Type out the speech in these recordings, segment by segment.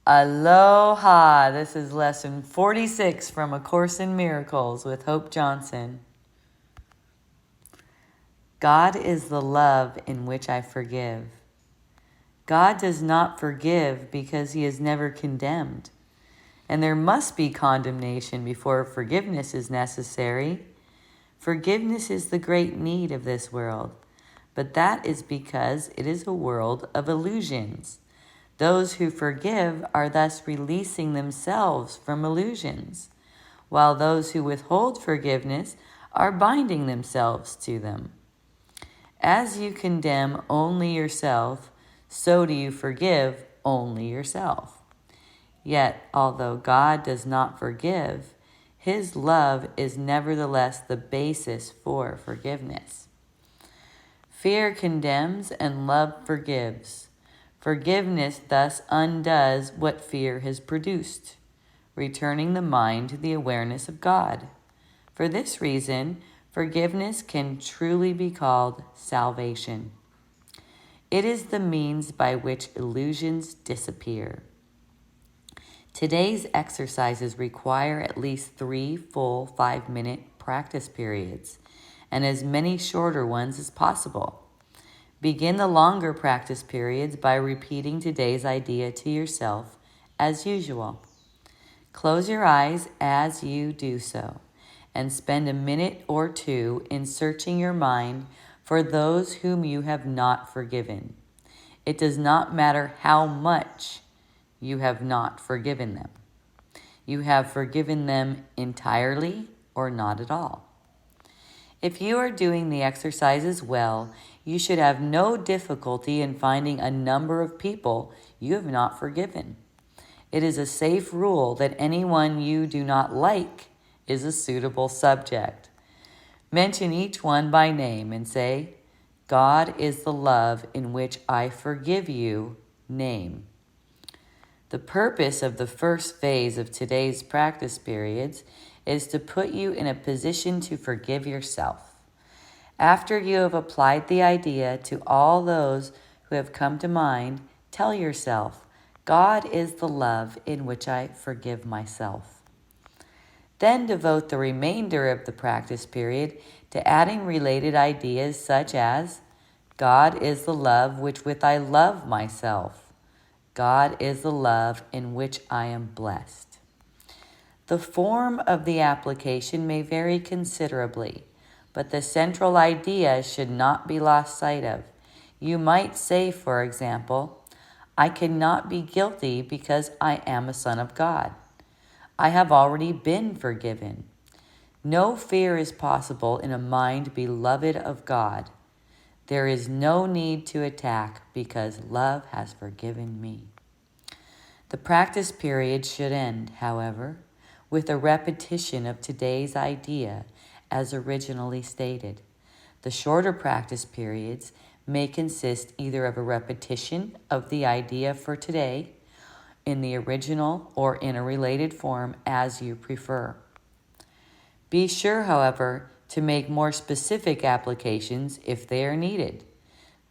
Aloha! This is lesson 46 from A Course in Miracles with Hope Johnson. God is the love in which I forgive. God does not forgive because he is never condemned. And there must be condemnation before forgiveness is necessary. Forgiveness is the great need of this world, but that is because it is a world of illusions. Those who forgive are thus releasing themselves from illusions, while those who withhold forgiveness are binding themselves to them. As you condemn only yourself, so do you forgive only yourself. Yet, although God does not forgive, his love is nevertheless the basis for forgiveness. Fear condemns and love forgives. Forgiveness thus undoes what fear has produced, returning the mind to the awareness of God. For this reason, forgiveness can truly be called salvation. It is the means by which illusions disappear. Today's exercises require at least 3 full 5-minute practice periods, and as many shorter ones as possible. Begin the longer practice periods by repeating today's idea to yourself as usual. Close your eyes as you do so, and spend a minute or two in searching your mind for those whom you have not forgiven. It does not matter how much you have not forgiven them. You have forgiven them entirely or not at all. If you are doing the exercises well, you should have no difficulty in finding a number of people you have not forgiven. It is a safe rule that anyone you do not like is a suitable subject. Mention each one by name and say, God is the love in which I forgive you, name. The purpose of the first phase of today's practice periods is to put you in a position to forgive yourself. After you have applied the idea to all those who have come to mind, tell yourself, God is the love in which I forgive myself. Then devote the remainder of the practice period to adding related ideas such as, God is the love with I love myself. God is the love in which I am blessed. The form of the application may vary considerably, but the central idea should not be lost sight of. You might say, for example, I cannot be guilty because I am a son of God. I have already been forgiven. No fear is possible in a mind beloved of God. There is no need to attack because love has forgiven me. The practice period should end, however, with a repetition of today's idea as originally stated. The shorter practice periods may consist either of a repetition of the idea for today in the original or in a related form as you prefer. Be sure, however, to make more specific applications if they are needed.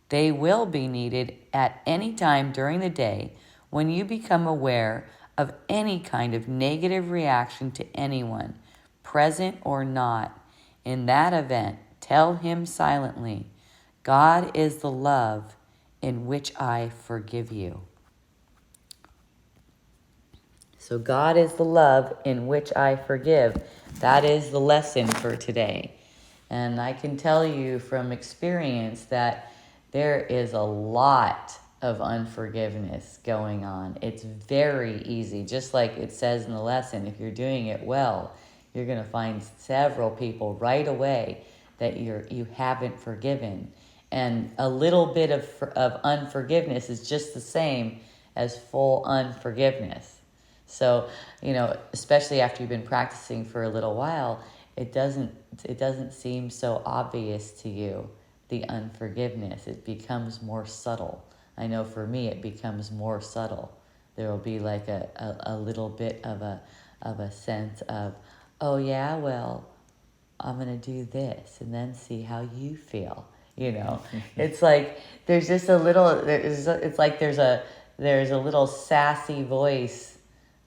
They will be needed at any time during the day when you become aware of any kind of negative reaction to anyone, present or not. In that event, tell him silently, God is the love in which I forgive you. So God is the love in which I forgive. That is the lesson for today. And I can tell you from experience that there is a lot of unforgiveness going on. It's very easy. Just like it says in the lesson, if you're doing it well, you're going to find several people right away that you haven't forgiven. And a little bit of unforgiveness is just the same as full unforgiveness. So, especially after you've been practicing for a little while, it doesn't seem so obvious to you, the unforgiveness. It becomes more subtle. I know for me it becomes more subtle. There will be like a little bit of a sense of, oh yeah, well, I'm going to do this and then see how you feel. It's like there's just a little, it's like there's there's a little sassy voice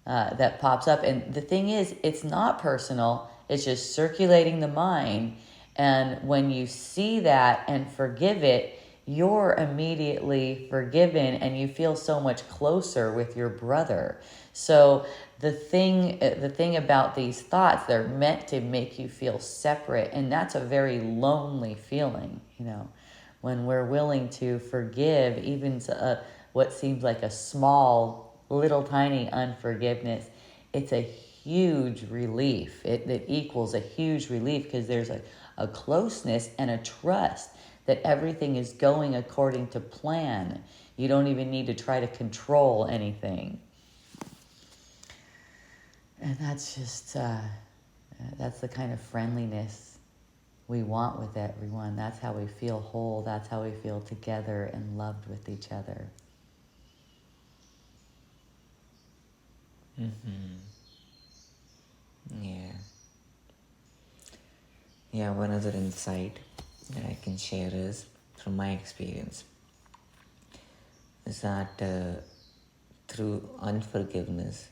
that pops up. And the thing is, it's not personal. It's just circulating the mind. And when you see that and forgive it, you're immediately forgiven and you feel so much closer with your brother. So the thing about these thoughts, they're meant to make you feel separate, and that's a very lonely feeling, when we're willing to forgive even what seems like a small, little tiny unforgiveness. It's a huge relief. It equals a huge relief because there's a closeness and a trust that everything is going according to plan. You don't even need to try to control anything. And that's just, that's the kind of friendliness we want with everyone. That's how we feel whole. That's how we feel together and loved with each other. Yeah, one other insight that I can share is, from my experience, is that through unforgiveness,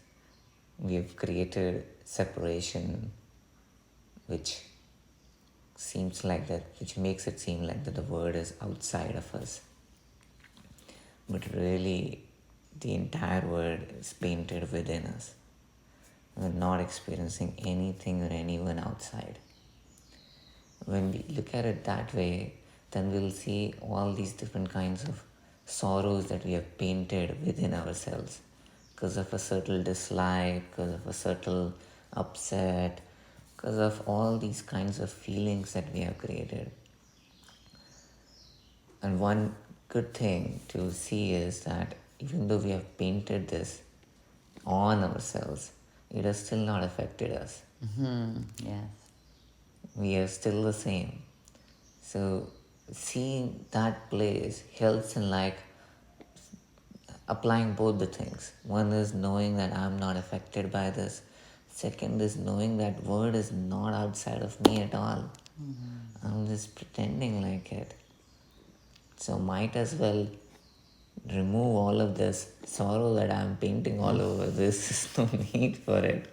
we have created separation, which makes it seem like that the word is outside of us. But really, the entire word is painted within us. We're not experiencing anything or anyone outside. When we look at it that way, then we'll see all these different kinds of sorrows that we have painted within ourselves because of a subtle dislike, because of a subtle upset, because of all these kinds of feelings that we have created. And one good thing to see is that even though we have painted this on ourselves, it has still not affected us. Yes. We are still the same. So seeing that place helps in applying both the things. One is knowing that I'm not affected by this. Second is knowing that word is not outside of me at all. I'm just pretending like it. So might as well remove all of this sorrow that I'm painting all over this. There's no need for it.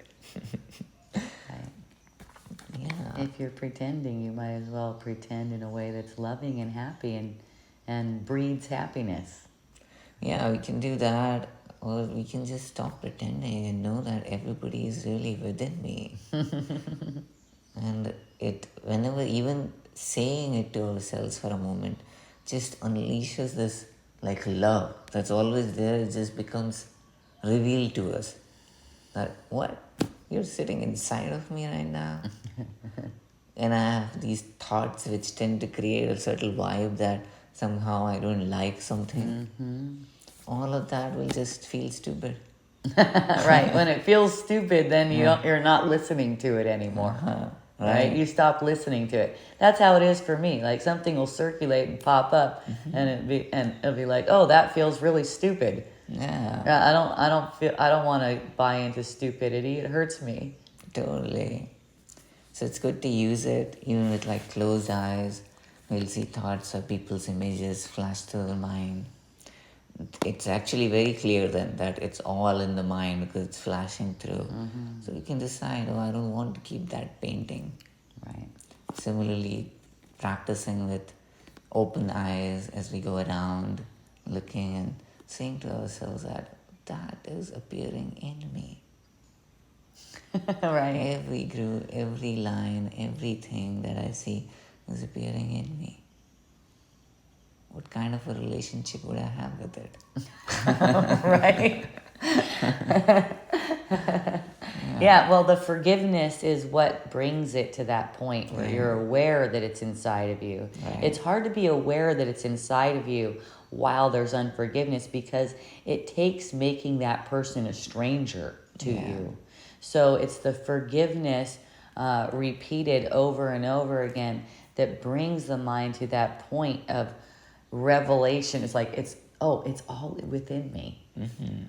Right. Yeah. If you're pretending, you might as well pretend in a way that's loving and happy and breeds happiness. Yeah, we can do that, or we can just stop pretending and know that everybody is really within me. And whenever even saying it to ourselves for a moment just unleashes this love that's always there. It just becomes revealed to us that what? You're sitting inside of me right now. And I have these thoughts which tend to create a certain vibe that somehow I don't like something. All of that will just feel stupid. Right. When it feels stupid, then you're not listening to it anymore. Right? You stop listening to it. That's how it is for me. Like something will circulate and pop up, and it'll be like, oh, that feels really stupid. Yeah. I don't want to buy into stupidity. It hurts me. Totally. So it's good to use it even with closed eyes. We'll see thoughts or people's images flash through the mind. It's actually very clear then that it's all in the mind because it's flashing through. So you can decide, I don't want to keep that painting. Right. Similarly, practicing with open eyes as we go around, looking and saying to ourselves that is appearing in me. Right. Every groove, every line, everything that I see is appearing in me. What kind of a relationship would I have with it? Right. Yeah, well, the forgiveness is what brings it to that point where you're aware that it's inside of you. Right. It's hard to be aware that it's inside of you while there's unforgiveness because it takes making that person a stranger to you. So it's the forgiveness repeated over and over again that brings the mind to that point of revelation. It's like, it's all within me,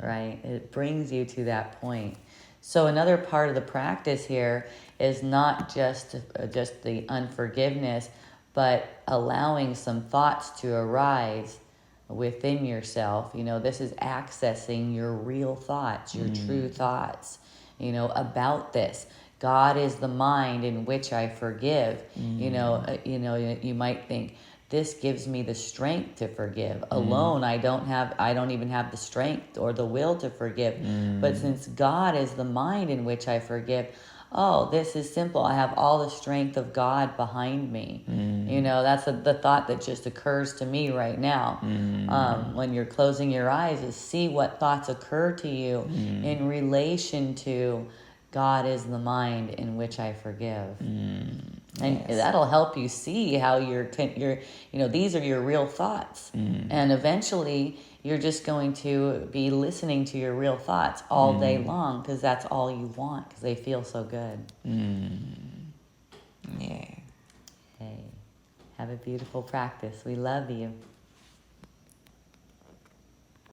right? It brings you to that point. So another part of the practice here is not just the unforgiveness, but allowing some thoughts to arise within yourself. This is accessing your real thoughts, your true thoughts, about this. God is the mind in which I forgive. You might think, this gives me the strength to forgive. Alone, I don't even have the strength or the will to forgive. But since God is the mind in which I forgive, oh, this is simple. I have all the strength of God behind me. That's the thought that just occurs to me right now. When you're closing your eyes, is see what thoughts occur to you in relation to God is the mind in which I forgive. And that'll help you see how these are your real thoughts. And eventually you're just going to be listening to your real thoughts all day long, because that's all you want, because they feel so good. Yeah. Hey, have a beautiful practice. We love you.